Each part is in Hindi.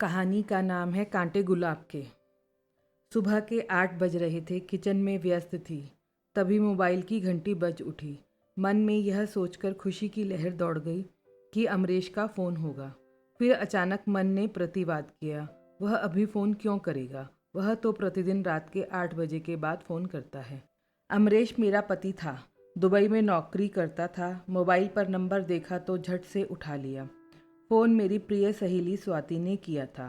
कहानी का नाम है कांटे गुलाब के। सुबह के 8 बज रहे थे। किचन में व्यस्त थी। तभी मोबाइल की घंटी बज उठी। मन में यह सोचकर खुशी की लहर दौड़ गई कि अमरेश का फ़ोन होगा। फिर अचानक मन ने प्रतिवाद किया, वह अभी फ़ोन क्यों करेगा? वह तो प्रतिदिन रात के 8 बजे के बाद फ़ोन करता है। अमरेश मेरा पति था, दुबई में नौकरी करता था। मोबाइल पर नंबर देखा तो झट से उठा लिया। फ़ोन मेरी प्रिय सहेली स्वाति ने किया था।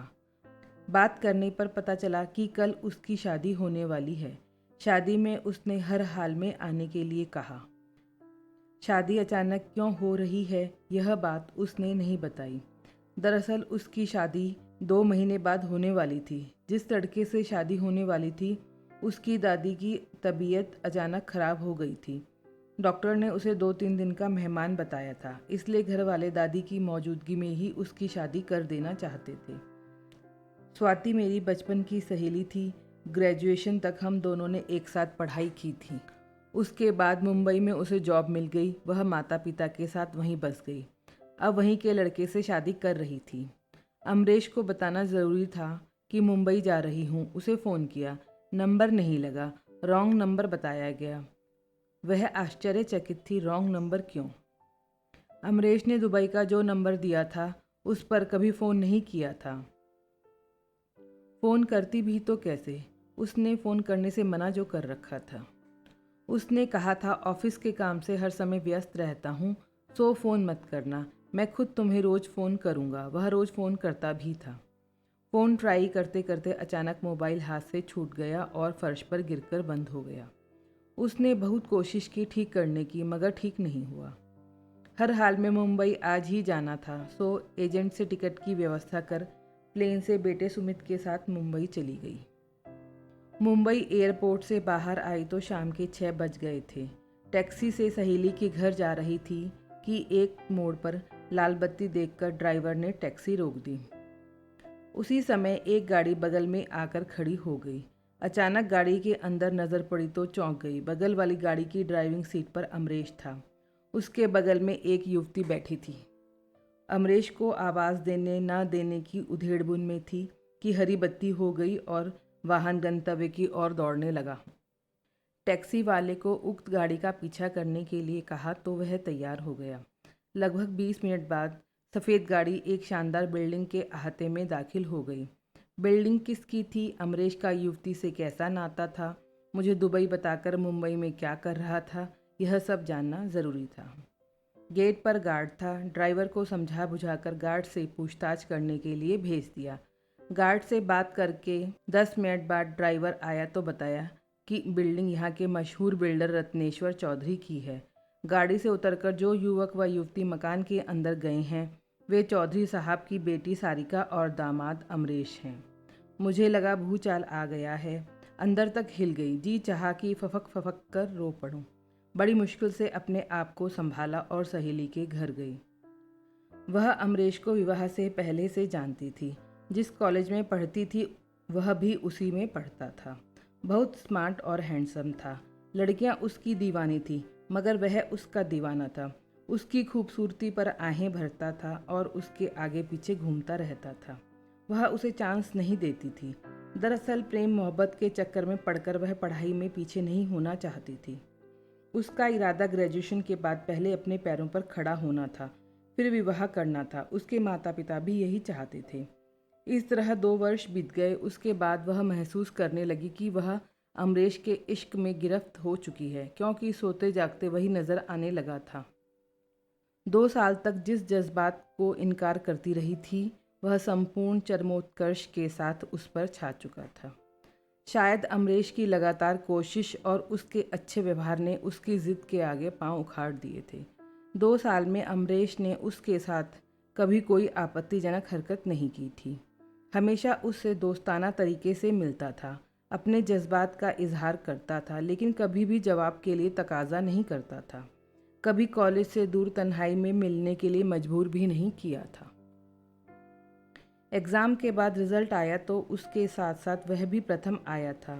बात करने पर पता चला कि कल उसकी शादी होने वाली है। शादी में उसने हर हाल में आने के लिए कहा। शादी अचानक क्यों हो रही है, यह बात उसने नहीं बताई। दरअसल उसकी शादी 2 महीने बाद होने वाली थी। जिस लड़के से शादी होने वाली थी, उसकी दादी की तबीयत अचानक खराब हो गई थी। डॉक्टर ने उसे 2-3 दिन का मेहमान बताया था, इसलिए घर वाले दादी की मौजूदगी में ही उसकी शादी कर देना चाहते थे। स्वाति मेरी बचपन की सहेली थी। ग्रेजुएशन तक हम दोनों ने एक साथ पढ़ाई की थी। उसके बाद मुंबई में उसे जॉब मिल गई। वह माता पिता के साथ वहीं बस गई। अब वहीं के लड़के से शादी कर रही थी। अमरेश को बताना ज़रूरी था कि मुंबई जा रही हूँ। उसे फ़ोन किया, नंबर नहीं लगा, रॉन्ग नंबर बताया गया। वह आश्चर्यचकित थी, रॉन्ग नंबर क्यों? अमरेश ने दुबई का जो नंबर दिया था उस पर कभी फ़ोन नहीं किया था। फ़ोन करती भी तो कैसे? उसने फ़ोन करने से मना जो कर रखा था। उसने कहा था, ऑफिस के काम से हर समय व्यस्त रहता हूँ, सो फ़ोन मत करना, मैं खुद तुम्हें रोज़ फ़ोन करूँगा। वह रोज़ फ़ोन करता भी था। फ़ोन ट्राई करते करते अचानक मोबाइल हाथ से छूट गया और फर्श पर गिरकर बंद हो गया। उसने बहुत कोशिश की ठीक करने की, मगर ठीक नहीं हुआ। हर हाल में मुंबई आज ही जाना था, सो एजेंट से टिकट की व्यवस्था कर प्लेन से बेटे सुमित के साथ मुंबई चली गई। मुंबई एयरपोर्ट से बाहर आई तो शाम के 6 बज गए थे। टैक्सी से सहेली के घर जा रही थी कि एक मोड़ पर लाल बत्ती देखकर ड्राइवर ने टैक्सी रोक दी। उसी समय एक गाड़ी बगल में आकर खड़ी हो गई। अचानक गाड़ी के अंदर नज़र पड़ी तो चौंक गई। बगल वाली गाड़ी की ड्राइविंग सीट पर अमरेश था। उसके बगल में एक युवती बैठी थी। अमरेश को आवाज़ देने न देने की उधेड़बुन में थी कि हरी बत्ती हो गई और वाहन गंतव्य की ओर दौड़ने लगा। टैक्सी वाले को उक्त गाड़ी का पीछा करने के लिए कहा तो वह तैयार हो गया। लगभग 20 मिनट बाद सफ़ेद गाड़ी एक शानदार बिल्डिंग के अहाते में दाखिल हो गई। बिल्डिंग किसकी थी? अमरेश का युवती से कैसा नाता था? मुझे दुबई बताकर मुंबई में क्या कर रहा था? यह सब जानना ज़रूरी था। गेट पर गार्ड था। ड्राइवर को समझा बुझाकर गार्ड से पूछताछ करने के लिए भेज दिया। गार्ड से बात करके 10 मिनट बाद ड्राइवर आया तो बताया कि बिल्डिंग यहाँ के मशहूर बिल्डर रत्नेश्वर चौधरी की है। गाड़ी से उतरकर जो युवक व युवती मकान के अंदर गए हैं, वे चौधरी साहब की बेटी सारिका और दामाद अमरेश हैं। मुझे लगा भूचाल आ गया है। अंदर तक हिल गई। जी चाहा कि फफक फफक कर रो पड़ूं। बड़ी मुश्किल से अपने आप को संभाला और सहेली के घर गई। वह अमरेश को विवाह से पहले से जानती थी। जिस कॉलेज में पढ़ती थी वह भी उसी में पढ़ता था। बहुत स्मार्ट और हैंडसम था। लड़कियां उसकी दीवानी थी, मगर वह उसका दीवाना था। उसकी खूबसूरती पर आहें भरता था और उसके आगे पीछे घूमता रहता था। वह उसे चांस नहीं देती थी। दरअसल प्रेम मोहब्बत के चक्कर में पड़कर वह पढ़ाई में पीछे नहीं होना चाहती थी। उसका इरादा ग्रेजुएशन के बाद पहले अपने पैरों पर खड़ा होना था, फिर विवाह करना था। उसके माता पिता भी यही चाहते थे। इस तरह 2 वर्ष बीत गए। उसके बाद वह महसूस करने लगी कि वह अमरेश के इश्क में गिरफ्त हो चुकी है, क्योंकि सोते जागते वही नज़र आने लगा था। 2 साल तक जिस जज्बात को इनकार करती रही थी, वह संपूर्ण चरमोत्कर्ष के साथ उस पर छा चुका था। शायद अमरेश की लगातार कोशिश और उसके अच्छे व्यवहार ने उसकी ज़िद के आगे पांव उखाड़ दिए थे। 2 साल में अमरेश ने उसके साथ कभी कोई आपत्तिजनक हरकत नहीं की थी। हमेशा उससे दोस्ताना तरीके से मिलता था, अपने जज्बात का इजहार करता था, लेकिन कभी भी जवाब के लिए तकाजा नहीं करता था। कभी कॉलेज से दूर तन्हाई में मिलने के लिए मजबूर भी नहीं किया था। एग्ज़ाम के बाद रिज़ल्ट आया तो उसके साथ साथ वह भी प्रथम आया था।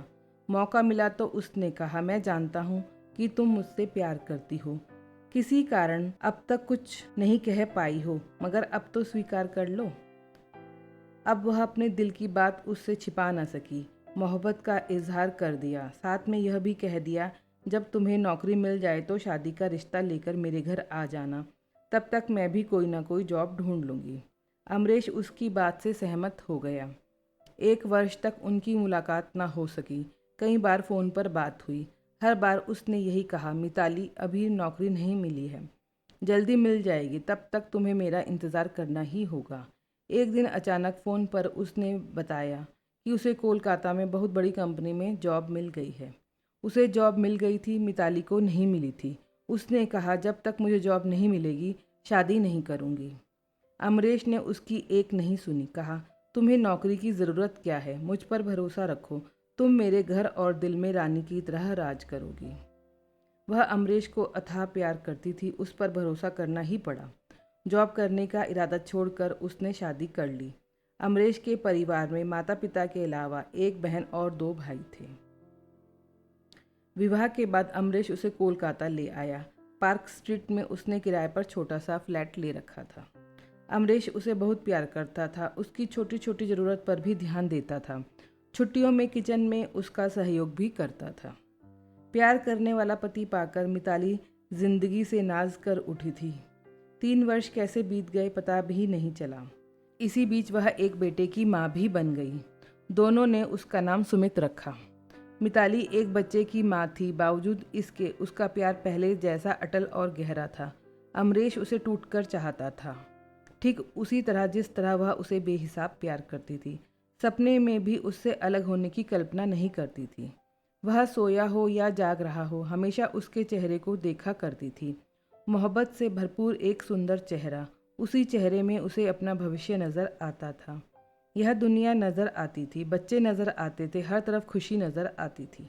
मौका मिला तो उसने कहा, मैं जानता हूँ कि तुम मुझसे प्यार करती हो। किसी कारण अब तक कुछ नहीं कह पाई हो, मगर अब तो स्वीकार कर लो। अब वह अपने दिल की बात उससे छिपा न सकी। मोहब्बत का इजहार कर दिया, साथ में यह भी कह दिया जब तुम्हें नौकरी मिल जाए तो शादी का रिश्ता लेकर मेरे घर आ जाना, तब तक मैं भी कोई ना कोई जॉब ढूंढ लूँगी। अमरीश उसकी बात से सहमत हो गया। 1 वर्ष तक उनकी मुलाकात न हो सकी। कई बार फ़ोन पर बात हुई। हर बार उसने यही कहा, मिताली अभी नौकरी नहीं मिली है, जल्दी मिल जाएगी, तब तक तुम्हें मेरा इंतज़ार करना ही होगा। एक दिन अचानक फ़ोन पर उसने बताया कि उसे कोलकाता में बहुत बड़ी कंपनी में जॉब मिल गई है। उसे जॉब मिल गई थी, मिताली को नहीं मिली थी। उसने कहा, जब तक मुझे जॉब नहीं मिलेगी शादी नहीं करूँगी। अमरीश ने उसकी एक नहीं सुनी। कहा, तुम्हें नौकरी की ज़रूरत क्या है, मुझ पर भरोसा रखो, तुम मेरे घर और दिल में रानी की तरह राज करोगी। वह अमरीश को अथाह प्यार करती थी, उस पर भरोसा करना ही पड़ा। जॉब करने का इरादा छोड़कर उसने शादी कर ली। अमरीश के परिवार में माता पिता के अलावा एक बहन और 2 भाई थे। विवाह के बाद अमरीश उसे कोलकाता ले आया। पार्क स्ट्रीट में उसने किराए पर छोटा सा फ्लैट ले रखा था। अमरीश उसे बहुत प्यार करता था, उसकी छोटी छोटी ज़रूरत पर भी ध्यान देता था। छुट्टियों में किचन में उसका सहयोग भी करता था। प्यार करने वाला पति पाकर मिताली जिंदगी से नाज कर उठी थी। 3 वर्ष कैसे बीत गए पता भी नहीं चला। इसी बीच वह एक बेटे की माँ भी बन गई। दोनों ने उसका नाम सुमित रखा। मिताली एक बच्चे की माँ थी, बावजूद इसके उसका प्यार पहले जैसा अटल और गहरा था। अमरीश उसे टूटकर चाहता था, ठीक उसी तरह जिस तरह वह उसे बेहिसाब प्यार करती थी। सपने में भी उससे अलग होने की कल्पना नहीं करती थी। वह सोया हो या जाग रहा हो, हमेशा उसके चेहरे को देखा करती थी। मोहब्बत से भरपूर एक सुंदर चेहरा, उसी चेहरे में उसे अपना भविष्य नज़र आता था। यह दुनिया नज़र आती थी, बच्चे नज़र आते थे, हर तरफ खुशी नज़र आती थी।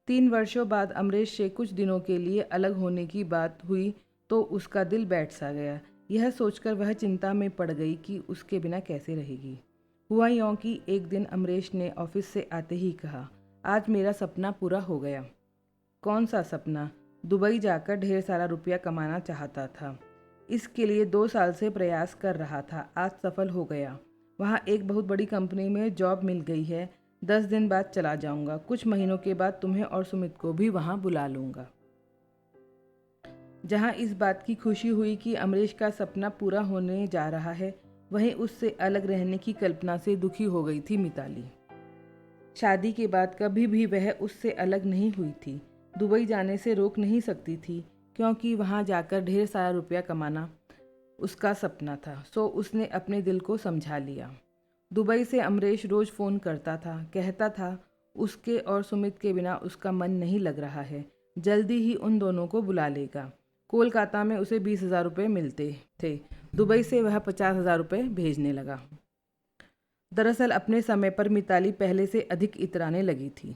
3 वर्षों बाद अमरीश से कुछ दिनों के लिए अलग होने की बात हुई तो उसका दिल बैठ सा गया। यह सोचकर वह चिंता में पड़ गई कि उसके बिना कैसे रहेगी। हुआ यूं कि एक दिन अमरीश ने ऑफिस से आते ही कहा, आज मेरा सपना पूरा हो गया। कौन सा सपना? दुबई जाकर ढेर सारा रुपया कमाना चाहता था। इसके लिए 2 साल से प्रयास कर रहा था, आज सफल हो गया। वहाँ एक बहुत बड़ी कंपनी में जॉब मिल गई है। 10 दिन बाद चला जाऊंगा। कुछ महीनों के बाद तुम्हें और सुमित को भी वहाँ बुला लूँगा। जहाँ इस बात की खुशी हुई कि अमरीश का सपना पूरा होने जा रहा है, वहीं उससे अलग रहने की कल्पना से दुखी हो गई थी मिताली। शादी के बाद कभी भी वह उससे अलग नहीं हुई थी। दुबई जाने से रोक नहीं सकती थी, क्योंकि वहाँ जाकर ढेर सारा रुपया कमाना उसका सपना था। सो उसने अपने दिल को समझा लिया। दुबई से अमरीश रोज़ फ़ोन करता था, कहता था उसके और सुमित के बिना उसका मन नहीं लग रहा है, जल्दी ही उन दोनों को बुला लेगा। कोलकाता में उसे 20,000 रुपये मिलते थे, दुबई से वह 50,000 रुपये भेजने लगा। दरअसल अपने समय पर मिताली पहले से अधिक इतराने लगी थी।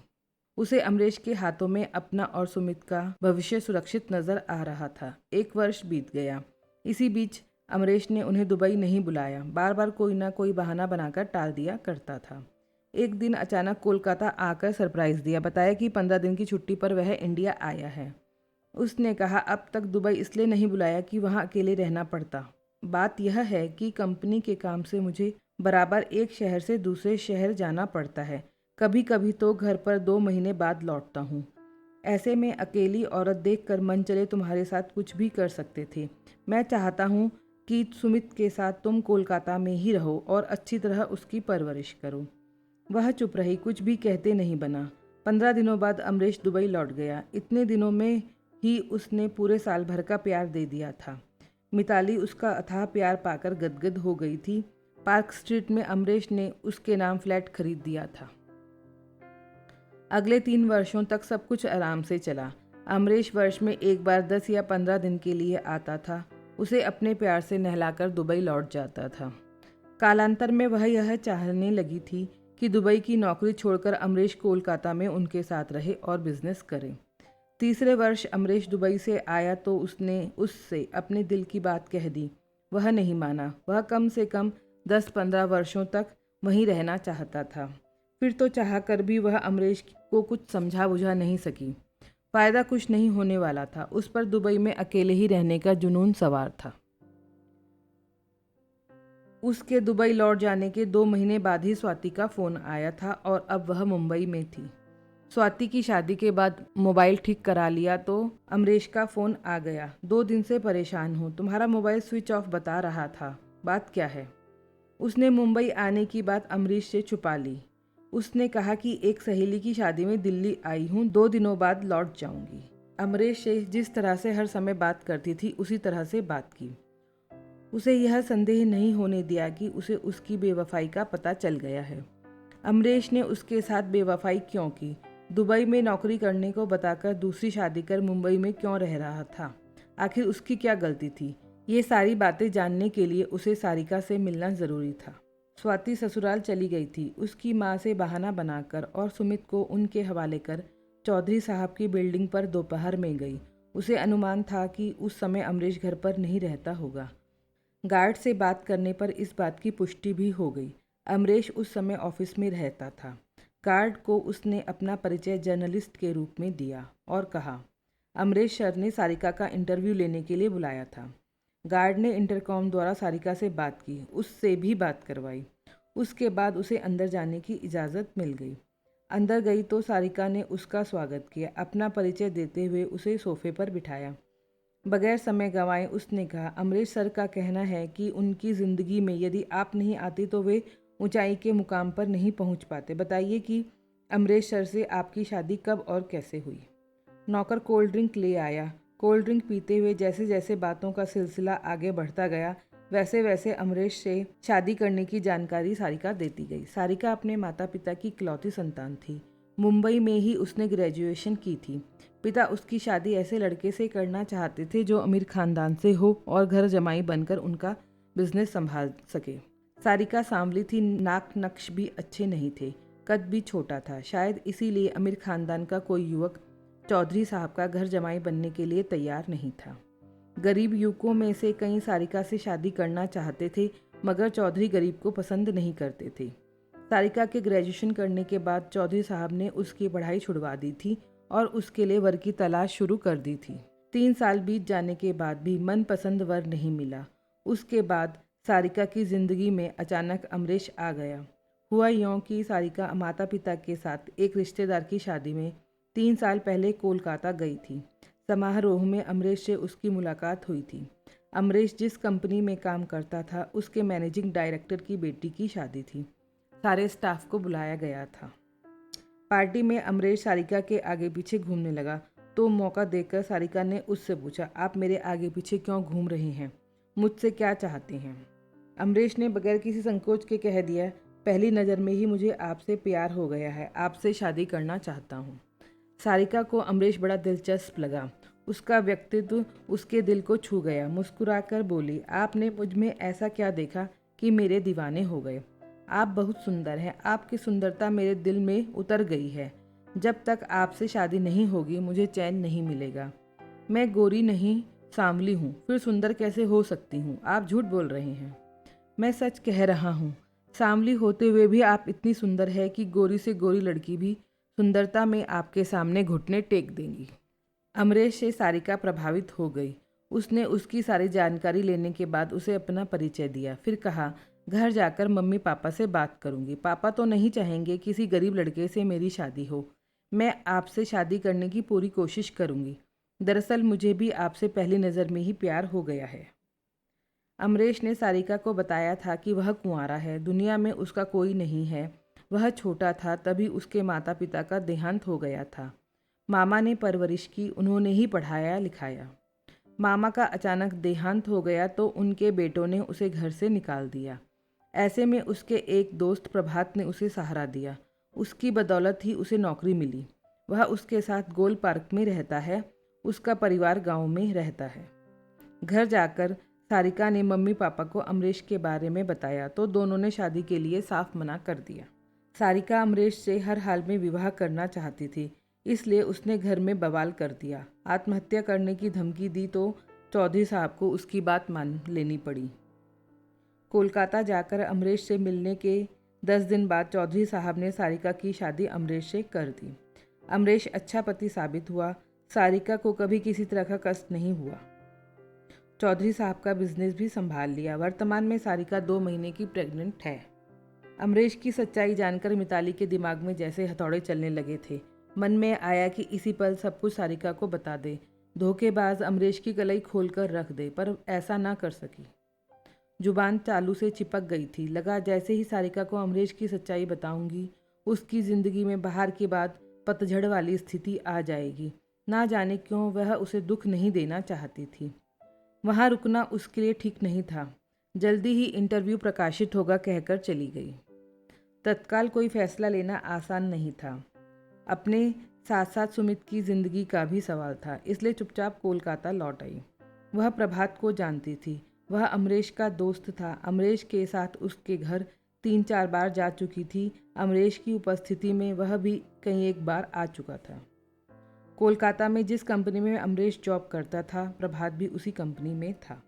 उसे अमरीश के हाथों में अपना और सुमित का भविष्य सुरक्षित नजर आ रहा था। 1 वर्ष बीत गया। इसी बीच अमरीश ने उन्हें दुबई नहीं बुलाया, बार बार कोई ना कोई बहाना बनाकर टाल दिया करता था। एक दिन अचानक कोलकाता आकर सरप्राइज दिया, बताया कि 15 दिन की छुट्टी पर वह इंडिया आया है। उसने कहा, अब तक दुबई इसलिए नहीं बुलाया कि वहाँ अकेले रहना पड़ता। बात यह है कि कंपनी के काम से मुझे बराबर एक शहर से दूसरे शहर जाना पड़ता है। कभी कभी तो घर पर 2 महीने बाद लौटता हूँ। ऐसे में अकेली औरत देखकर मन चले तुम्हारे साथ कुछ भी कर सकते थे। मैं चाहता हूँ कि सुमित के साथ तुम कोलकाता में ही रहो और अच्छी तरह उसकी परवरिश करो। वह चुप रही, कुछ भी कहते नहीं बना। 15 दिनों बाद अमरीश दुबई लौट गया। इतने दिनों में ही उसने पूरे साल भर का प्यार दे दिया था। मिताली उसका अथाह प्यार पाकर गदगद हो गई थी। पार्क स्ट्रीट में अमरीश ने उसके नाम फ्लैट खरीद दिया था। अगले 3 वर्षों तक सब कुछ आराम से चला। अमरीश वर्ष में एक बार 10 या 15 दिन के लिए आता था। उसे अपने प्यार से नहलाकर दुबई लौट जाता था। कालांतर में वह यह चाहने लगी थी कि दुबई की नौकरी छोड़कर अमरीश कोलकाता में उनके साथ रहे और बिजनेस करे। तीसरे वर्ष अमरीश दुबई से आया तो उसने उससे अपने दिल की बात कह दी। वह नहीं माना। वह कम से कम 10-15 वर्षों तक वहीं रहना चाहता था। फिर तो चाह कर भी वह अमरीश को कुछ समझा बुझा नहीं सकी। फ़ायदा कुछ नहीं होने वाला था। उस पर दुबई में अकेले ही रहने का जुनून सवार था। उसके दुबई लौट जाने के 2 महीने बाद ही स्वाति का फ़ोन आया था और अब वह मुंबई में थी। स्वाति की शादी के बाद मोबाइल ठीक करा लिया तो अमरीश का फ़ोन आ गया। 2 दिन से परेशान हूँ, तुम्हारा मोबाइल स्विच ऑफ बता रहा था, बात क्या है? उसने मुंबई आने की बात अमरीश से छुपा ली। उसने कहा कि एक सहेली की शादी में दिल्ली आई हूँ, 2 दिनों बाद लौट जाऊंगी। अमरीश से जिस तरह से हर समय बात करती थी उसी तरह से बात की। उसे यह संदेह नहीं होने दिया कि उसे उसकी बेवफाई का पता चल गया है। अमरीश ने उसके साथ बेवफाई क्यों की? दुबई में नौकरी करने को बताकर दूसरी शादी कर मुंबई में क्यों रह रहा था? आखिर उसकी क्या गलती थी? ये सारी बातें जानने के लिए उसे सारिका से मिलना ज़रूरी था। स्वाति ससुराल चली गई थी। उसकी माँ से बहाना बनाकर और सुमित को उनके हवाले कर चौधरी साहब की बिल्डिंग पर दोपहर में गई। उसे अनुमान था कि उस समय अमरीश घर पर नहीं रहता होगा। गार्ड से बात करने पर इस बात की पुष्टि भी हो गई। अमरीश उस समय ऑफिस में रहता था। गार्ड को उसने अपना परिचय जर्नलिस्ट के रूप में दिया और कहा, अमरीश सर ने सारिका का इंटरव्यू लेने के लिए बुलाया था। गार्ड ने इंटरकॉम द्वारा सारिका से बात की, उससे भी बात करवाई। उसके बाद उसे अंदर जाने की इजाज़त मिल गई। अंदर गई तो सारिका ने उसका स्वागत किया, अपना परिचय देते हुए उसे सोफे पर बिठाया। बगैर समय गंवाए उसने कहा, अमरीश सर का कहना है कि उनकी ज़िंदगी में यदि आप नहीं आती तो वे ऊंचाई के मुकाम पर नहीं पहुंच पाते। बताइए कि अमरीश सर से आपकी शादी कब और कैसे हुई? नौकर कोल्ड ड्रिंक ले आया। कोल्ड ड्रिंक पीते हुए जैसे जैसे बातों का सिलसिला आगे बढ़ता गया वैसे वैसे अमरीश से शादी करने की जानकारी सारिका देती गई। सारिका अपने माता पिता की इकलौती संतान थी। मुंबई में ही उसने ग्रेजुएशन की थी। पिता उसकी शादी ऐसे लड़के से करना चाहते थे जो अमीर खानदान से हो और घर जमाई बनकर उनका बिजनेस संभाल सके। सारिका सांवली थी, नाक नक्श भी अच्छे नहीं थे, कद भी छोटा था। शायद इसीलिए अमीर खानदान का कोई युवक चौधरी साहब का घर जमाई बनने के लिए तैयार नहीं था। गरीब युवकों में से कई सारिका से शादी करना चाहते थे, मगर चौधरी गरीब को पसंद नहीं करते थे। सारिका के ग्रेजुएशन करने के बाद चौधरी साहब ने उसकी पढ़ाई छुड़वा दी थी और उसके लिए वर की तलाश शुरू कर दी थी। 3 साल बीत जाने के बाद भी मनपसंद वर नहीं मिला। उसके बाद सारिका की जिंदगी में अचानक अमरीश आ गया। हुआ यूं कि सारिका माता पिता के साथ एक रिश्तेदार की शादी में 3 साल पहले कोलकाता गई थी। समारोह में अमरीश से उसकी मुलाकात हुई थी। अमरीश जिस कंपनी में काम करता था उसके मैनेजिंग डायरेक्टर की बेटी की शादी थी। सारे स्टाफ को बुलाया गया था। पार्टी में अमरीश सारिका के आगे पीछे घूमने लगा तो मौका देखकर सारिका ने उससे पूछा, आप मेरे आगे पीछे क्यों घूम रहे हैं? मुझसे क्या चाहते हैं? अमरीश ने बगैर किसी संकोच के कह दिया, पहली नज़र में ही मुझे आपसे प्यार हो गया है, आपसे शादी करना चाहता हूँ। सारिका को अमरीश बड़ा दिलचस्प लगा। उसका व्यक्तित्व उसके दिल को छू गया। मुस्कुराकर बोली, आपने मुझ में ऐसा क्या देखा कि मेरे दीवाने हो गए? आप बहुत सुंदर हैं, आपकी सुंदरता मेरे दिल में उतर गई है। जब तक आपसे शादी नहीं होगी मुझे चैन नहीं मिलेगा। मैं गोरी नहीं सांवली हूँ, फिर सुंदर कैसे हो सकती हूँ? आप झूठ बोल रहे हैं। मैं सच कह रहा हूँ। सांवली होते हुए भी आप इतनी सुंदर है कि गोरी से गोरी लड़की भी सुंदरता में आपके सामने घुटने टेक देंगी। अमरीश से सारिका प्रभावित हो गई। उसने उसकी सारी जानकारी लेने के बाद उसे अपना परिचय दिया। फिर कहा, घर जाकर मम्मी पापा से बात करूंगी। पापा तो नहीं चाहेंगे किसी गरीब लड़के से मेरी शादी हो। मैं आपसे शादी करने की पूरी कोशिश करूंगी। दरअसल मुझे भी आपसे पहली नज़र में ही प्यार हो गया है। अमरीश ने सारिका को बताया था कि वह कुंवारा है, दुनिया में उसका कोई नहीं है। वह छोटा था तभी उसके माता पिता का देहांत हो गया था। मामा ने परवरिश की, उन्होंने ही पढ़ाया लिखाया। मामा का अचानक देहांत हो गया तो उनके बेटों ने उसे घर से निकाल दिया। ऐसे में उसके एक दोस्त प्रभात ने उसे सहारा दिया। उसकी बदौलत ही उसे नौकरी मिली। वह उसके साथ गोल पार्क में रहता है। उसका परिवार गांव में रहता है। घर जाकर सारिका ने मम्मी पापा को अमरीश के बारे में बताया तो दोनों ने शादी के लिए साफ मना कर दिया। सारिका अमरीश से हर हाल में विवाह करना चाहती थी, इसलिए उसने घर में बवाल कर दिया। आत्महत्या करने की धमकी दी तो चौधरी साहब को उसकी बात मान लेनी पड़ी। कोलकाता जाकर अमरीश से मिलने के 10 दिन बाद चौधरी साहब ने सारिका की शादी अमरीश से कर दी। अमरीश अच्छा पति साबित हुआ। सारिका को कभी किसी तरह का कष्ट नहीं हुआ। चौधरी साहब का बिजनेस भी संभाल लिया। वर्तमान में सारिका 2 महीने की प्रेग्नेंट है। अमरेश की सच्चाई जानकर मिताली के दिमाग में जैसे हथौड़े चलने लगे थे। मन में आया कि इसी पल सब कुछ सारिका को बता दे, धोखेबाज अमरेश की कलाई खोलकर रख दे, पर ऐसा ना कर सकी। जुबान चालू से चिपक गई थी। लगा जैसे ही सारिका को अमरेश की सच्चाई बताऊंगी, उसकी ज़िंदगी में बाहर के बाद पतझड़ वाली स्थिति आ जाएगी। ना जाने क्यों वह उसे दुख नहीं देना चाहती थी। वहाँ रुकना उसके लिए ठीक नहीं था। जल्दी ही इंटरव्यू प्रकाशित होगा कहकर चली गई। तत्काल कोई फैसला लेना आसान नहीं था। अपने साथ साथ सुमित की ज़िंदगी का भी सवाल था, इसलिए चुपचाप कोलकाता लौट आई। वह प्रभात को जानती थी। वह अमरेश का दोस्त था। अमरेश के साथ उसके घर 3-4 बार जा चुकी थी। अमरेश की उपस्थिति में वह भी कई एक बार आ चुका था। कोलकाता में जिस कंपनी में अमरेश जॉब करता था, प्रभात भी उसी कंपनी में था।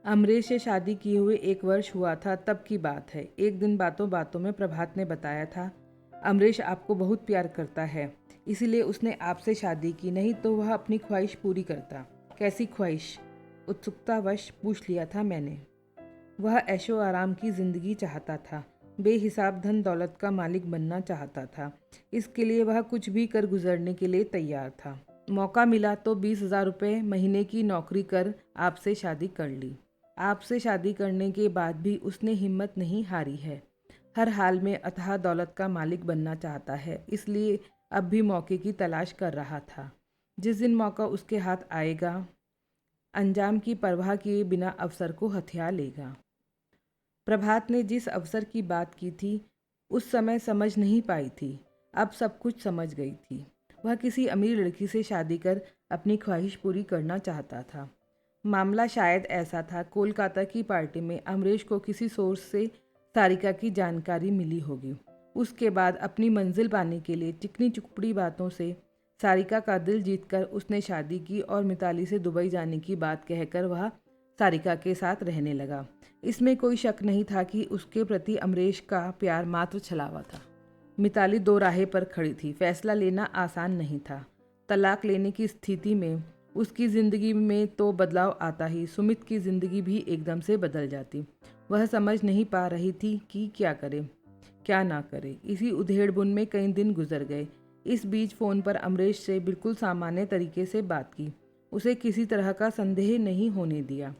अमरेश से शादी किए हुए 1 वर्ष हुआ था, तब की बात है। एक दिन बातों बातों में प्रभात ने बताया था, अमरेश आपको बहुत प्यार करता है, इसीलिए उसने आपसे शादी की, नहीं तो वह अपनी ख्वाहिश पूरी करता। कैसी ख्वाहिश? उत्सुकतावश पूछ लिया था मैंने। वह ऐशो आराम की ज़िंदगी चाहता था, बेहिसाब धन दौलत का मालिक बनना चाहता था। इसके लिए वह कुछ भी कर गुजरने के लिए तैयार था। मौका मिला तो 20,000 रुपये महीने की नौकरी कर आपसे शादी कर ली। आपसे शादी करने के बाद भी उसने हिम्मत नहीं हारी है। हर हाल में अथाह दौलत का मालिक बनना चाहता है, इसलिए अब भी मौके की तलाश कर रहा था। जिस दिन मौका उसके हाथ आएगा, अंजाम की परवाह किए बिना अवसर को हथिया लेगा। प्रभात ने जिस अवसर की बात की थी, उस समय समझ नहीं पाई थी। अब सब कुछ समझ गई थी। वह किसी अमीर लड़की से शादी कर अपनी ख्वाहिश पूरी करना चाहता था। मामला शायद ऐसा था, कोलकाता की पार्टी में अमरेश को किसी सोर्स से सारिका की जानकारी मिली होगी। उसके बाद अपनी मंजिल पाने के लिए चिकनी चुपड़ी बातों से सारिका का दिल जीतकर उसने शादी की और मिताली से दुबई जाने की बात कहकर वह सारिका के साथ रहने लगा। इसमें कोई शक नहीं था कि उसके प्रति अमरेश का प्यार मात्र छलावा था। मिताली दो राहें पर खड़ी थी। फैसला लेना आसान नहीं था। तलाक लेने की स्थिति में उसकी ज़िंदगी में तो बदलाव आता ही सुमित की ज़िंदगी भी एकदम से बदल जाती। वह समझ नहीं पा रही थी कि क्या करे क्या ना करे। इसी उधेड़बुन में कई दिन गुजर गए। इस बीच फ़ोन पर अमरेश से बिल्कुल सामान्य तरीके से बात की। उसे किसी तरह का संदेह नहीं होने दिया।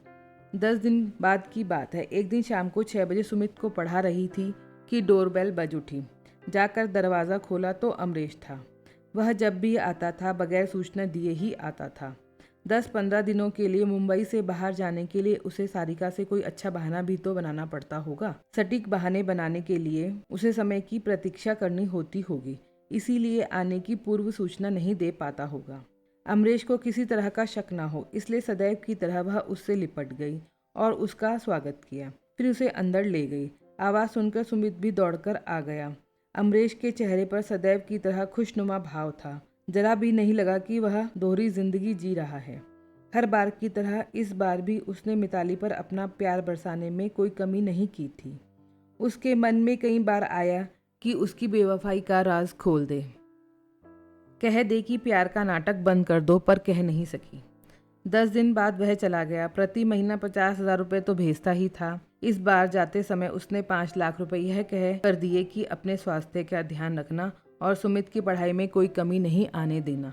10 दिन बाद की बात है। एक दिन शाम को 6 बजे सुमित को पढ़ा रही थी कि डोरबेल बज उठी। जाकर दरवाज़ा खोला तो अमरेश था। वह जब भी आता था बगैर सूचना दिए ही आता था। 10-15 दिनों के लिए मुंबई से बाहर जाने के लिए उसे सारिका से कोई अच्छा बहाना भी तो बनाना पड़ता होगा। सटीक बहाने बनाने के लिए उसे समय की प्रतीक्षा करनी होती होगी, इसीलिए आने की पूर्व सूचना नहीं दे पाता होगा। अमरेश को किसी तरह का शक ना हो, इसलिए सदैव की तरह वह उससे लिपट गई और उसका स्वागत किया। फिर उसे अंदर ले गई। आवाज़ सुनकर सुमित भी दौड़कर आ गया। अमरेश के चेहरे पर सदैव की तरह खुशनुमा भाव था। जरा भी नहीं लगा कि वह दोहरी जिंदगी जी रहा है। हर बार की तरह इस बार भी उसने मिताली पर अपना प्यार बरसाने में कोई कमी नहीं की थी। उसके मन में कई बार आया कि उसकी बेवफाई का राज खोल दे, कह दे कि प्यार का नाटक बंद कर दो, पर कह नहीं सकी। 10 दिन बाद वह चला गया। प्रति महीना 50,000 रुपये तो भेजता ही था। इस बार जाते समय उसने 5 लाख रुपए यह कह कर दिए कि अपने स्वास्थ्य का ध्यान रखना और सुमित की पढ़ाई में कोई कमी नहीं आने देना।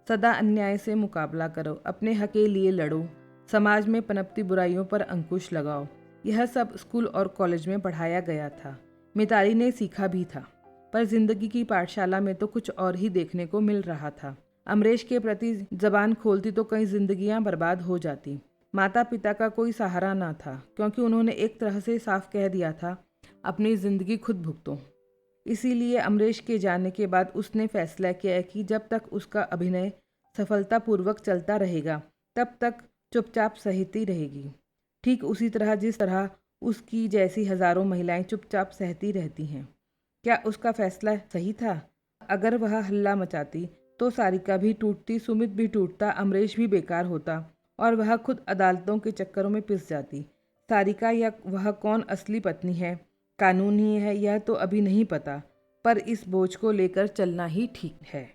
सदा अन्याय से मुकाबला करो, अपने हक के लिए लड़ो, समाज में पनपती बुराइयों पर अंकुश लगाओ। यह सब स्कूल और कॉलेज में पढ़ाया गया था। मिताली ने सीखा भी था, पर जिंदगी की पाठशाला में तो कुछ और ही देखने को मिल रहा था। अमरेश के प्रति जबान खोलती तो कई जिंदगियां बर्बाद हो जाती। माता पिता का कोई सहारा ना था, क्योंकि उन्होंने एक तरह से साफ कह दिया था, अपनी ज़िंदगी खुद भुगतो। इसीलिए अमरेश के जाने के बाद उसने फैसला किया कि जब तक उसका अभिनय सफलतापूर्वक चलता रहेगा, तब तक चुपचाप सहती रहेगी। ठीक उसी तरह जिस तरह उसकी जैसी हजारों महिलाएं चुपचाप सहती रहती हैं। क्या उसका फैसला सही था? अगर वह हल्ला मचाती तो सारिका भी टूटती, सुमित भी टूटता, अमरेश भी बेकार होता और वह खुद अदालतों के चक्करों में पिस जाती। सारिका या वह कौन असली पत्नी है, कानून ही है, यह तो अभी नहीं पता, पर इस बोझ को लेकर चलना ही ठीक है।